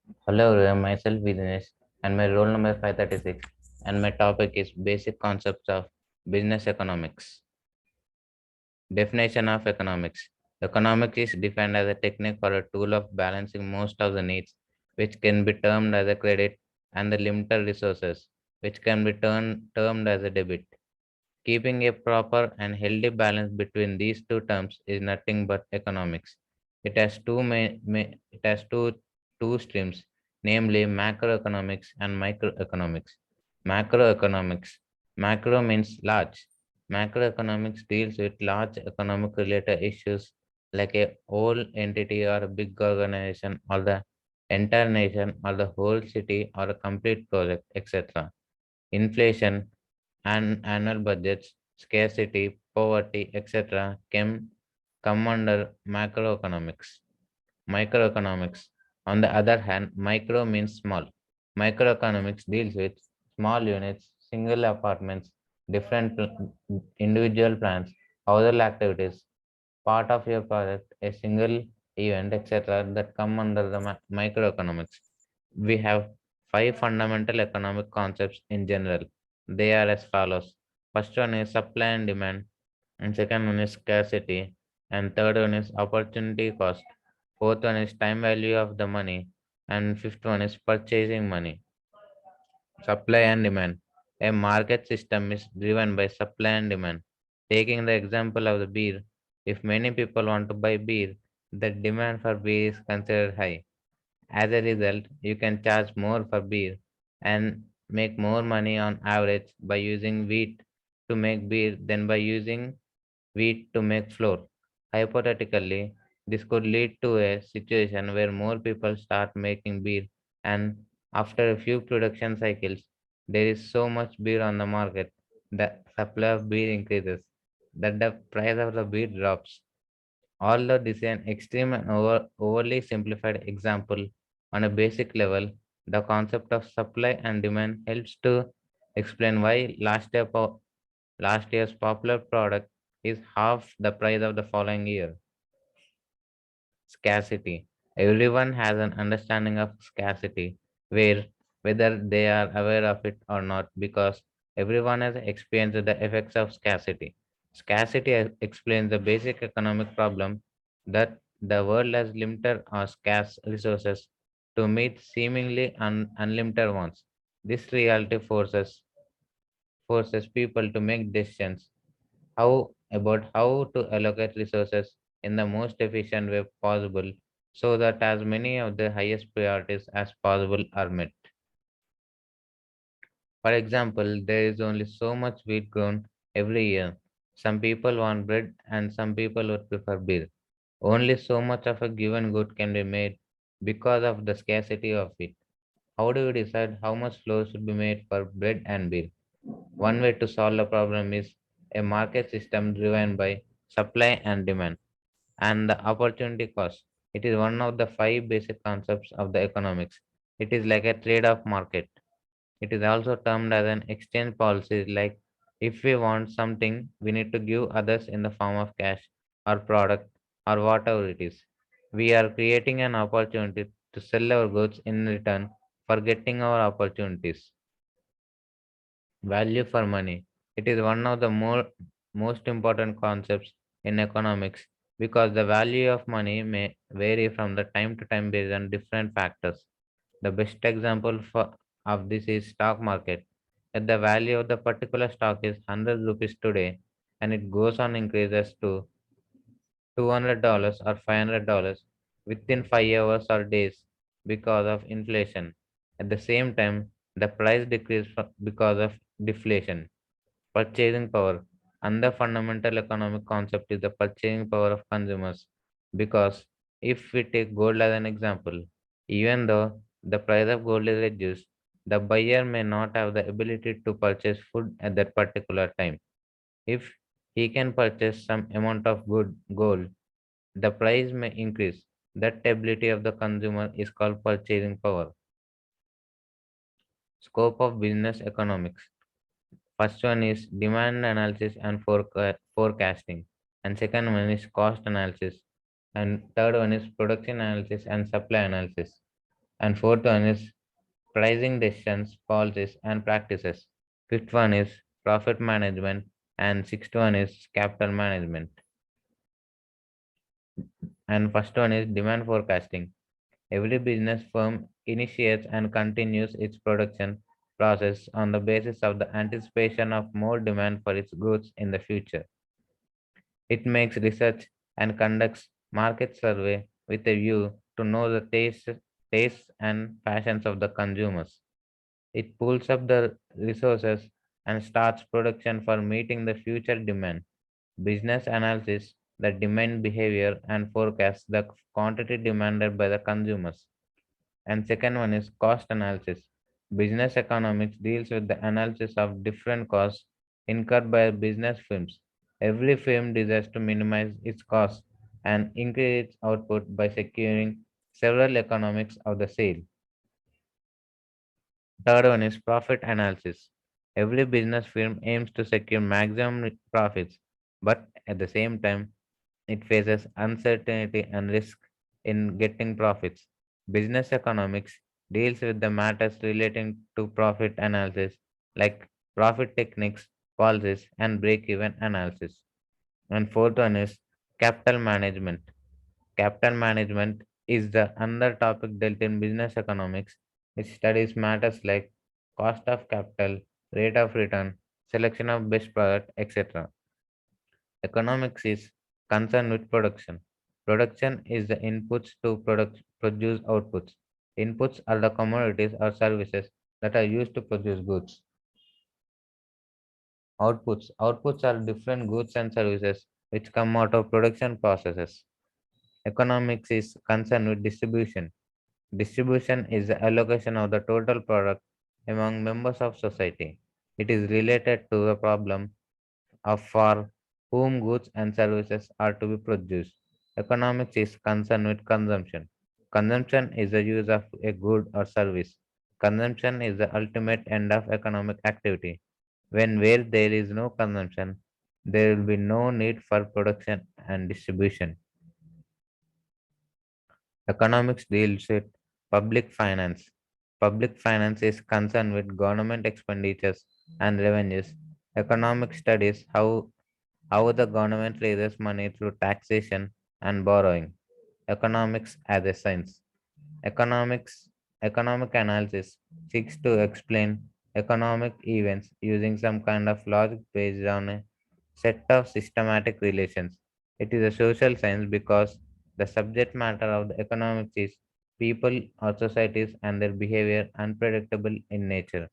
Hello, everyone. Myself Vidinesh, and my roll number is 536, and my topic is basic concepts of business economics. Definition of economics. Economics is defined as a technique or a tool of balancing most of the needs, which can be termed as a credit, and the limited resources, which can be termed as a debit. Keeping a proper and healthy balance between these two terms is nothing but economics. It has two streams, namely macroeconomics and microeconomics. Macroeconomics. Macro means large. Macroeconomics deals with large economic related issues like a whole entity or a big organization or the entire nation or the whole city or a complete project, etc. Inflation and annual budgets, scarcity, poverty, etc. can come under macroeconomics. Microeconomics. On the other hand, micro means small. Microeconomics deals with small units, single apartments, different individual plans, household activities, part of your project, a single event, etc. that come under the microeconomics. We have five fundamental economic concepts in general. They are as follows. First one is supply and demand, and second one is scarcity, and third one is opportunity cost. Fourth one is time value of the money, and fifth one is purchasing money. Supply and demand. A market system is driven by supply and demand. Taking the example of the beer, if many people want to buy beer, the demand for beer is considered high. As a result, you can charge more for beer and make more money on average by using wheat to make beer than by using wheat to make flour. Hypothetically, this could lead to a situation where more people start making beer, and after a few production cycles, there is so much beer on the market, the supply of beer increases, that the price of the beer drops. Although this is an extreme and overly simplified example, on a basic level, the concept of supply and demand helps to explain why last year's popular product is half the price of the following year. Scarcity. Everyone has an understanding of scarcity, where whether they are aware of it or not, because everyone has experienced the effects of scarcity. Scarcity explains the basic economic problem that the world has limited or scarce resources to meet seemingly unlimited ones. This reality forces people to make decisions how to allocate resources in the most efficient way possible so that as many of the highest priorities as possible are met. For example, there is only so much wheat grown every year. Some people want bread and some people would prefer beer. Only so much of a given good can be made because of the scarcity of it. How do we decide how much flour should be made for bread and beer? One way to solve the problem is a market system driven by supply and demand and the opportunity cost. It is one of the five basic concepts of the economics. It is like a trade-off market. It is also termed as an exchange policy, like if we want something, we need to give others in the form of cash or product or whatever it is. We are creating an opportunity to sell our goods in return for getting our opportunities. Value for money. It is one of the most important concepts in economics because the value of money may vary from the time to time based on different factors. The best example of this is stock market. If the value of the particular stock is 100 rupees today and it goes on increases to $200 or $500 within 5 hours or days because of inflation. At the same time, the price decreases because of deflation. Purchasing power. Another fundamental economic concept is the purchasing power of consumers. Because if we take gold as an example, even though the price of gold is reduced, the buyer may not have the ability to purchase food at that particular time. If he can purchase some amount of good gold, the price may increase. That ability of the consumer is called purchasing power. Scope of business economics. First one is demand analysis and forecasting, and second one is cost analysis, and third one is production analysis and supply analysis. And fourth one is pricing decisions, policies, and practices. Fifth one is profit management, and sixth one is capital management. And first one is demand forecasting. Every business firm initiates and continues its production process on the basis of the anticipation of more demand for its goods in the future. It makes research and conducts market survey with a view to know the tastes and fashions of the consumers. It pulls up the resources and starts production for meeting the future demand. Business analysis the demand behavior and forecasts the quantity demanded by the consumers. And second one is cost analysis. Business economics deals with the analysis of different costs incurred by business firms. Every firm desires to minimize its costs and increase its output by securing several economics of the sale. Third one is profit analysis. Every business firm aims to secure maximum profits, but at the same time, it faces uncertainty and risk in getting profits. Business economics deals with the matters relating to profit analysis, like profit techniques, policies, and break even analysis. And fourth one is capital management. Capital management is the another topic dealt in business economics. It studies matters like cost of capital, rate of return, selection of best product, etc. Economics is concerned with production. Production is the inputs to produce outputs. Inputs are the commodities or services that are used to produce goods. Outputs are different goods and services which come out of production processes. Economics is concerned with distribution. Distribution is the allocation of the total product among members of society. It is related to the problem of for whom goods and services are to be produced. Economics is concerned with consumption. Consumption is the use of a good or service. Consumption is the ultimate end of economic activity. When where there is no consumption, there will be no need for production and distribution. Economics deals with public finance. Public finance is concerned with government expenditures and revenues. Economics studies how the government raises money through taxation and borrowing. Economics as a science. Economics Economic analysis seeks to explain economic events using some kind of logic based on a set of systematic relations. It is a social science because the subject matter of the economics is people or societies and their behavior unpredictable in nature.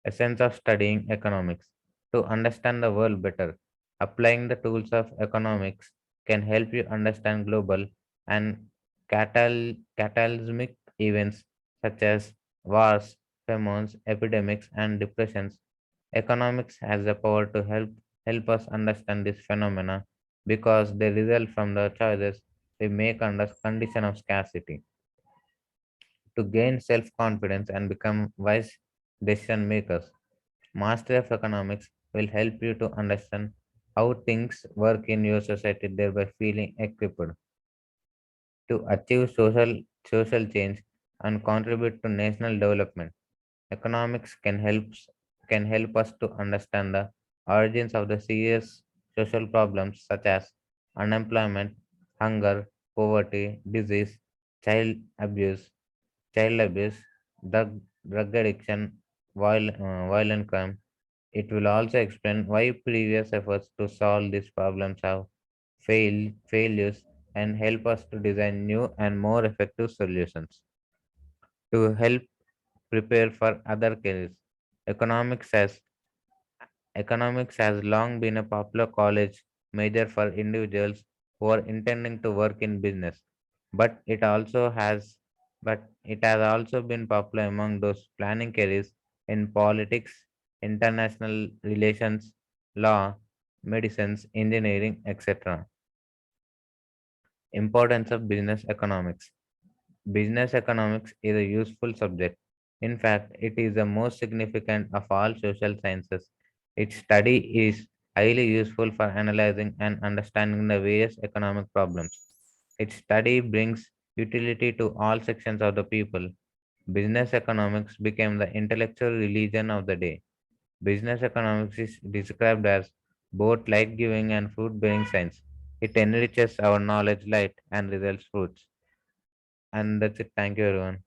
Essence of studying economics. To understand the world better, applying the tools of economics can help you understand global and cataclysmic events such as wars, famines, epidemics, and depressions. Economics has the power to help us understand these phenomena because they result from the choices we make under condition of scarcity. To gain self-confidence and become wise decision makers, mastery of economics will help you to understand how things work in your society, thereby feeling equipped to achieve social change and contribute to national development. Economics can help us to understand the origins of the serious social problems such as unemployment, hunger, poverty, disease, child abuse, child abuse, drug addiction, violent crime. It will also explain why previous efforts to solve these problems have failures and help us to design new and more effective solutions. To help prepare for other careers, economics has economics has long been a popular college major for individuals who are intending to work in business, but it has also been popular among those planning careers in politics, international relations, law, medicines, engineering, etc. Importance of business economics. Business economics is a useful subject. In fact, it is the most significant of all social sciences. Its study is highly useful for analyzing and understanding the various economic problems. Its study brings utility to all sections of the people. Business economics became the intellectual religion of the day. Business economics is described as both light giving and fruit bearing science. It enriches our knowledge, light, and results fruits. And that's it. Thank you, everyone.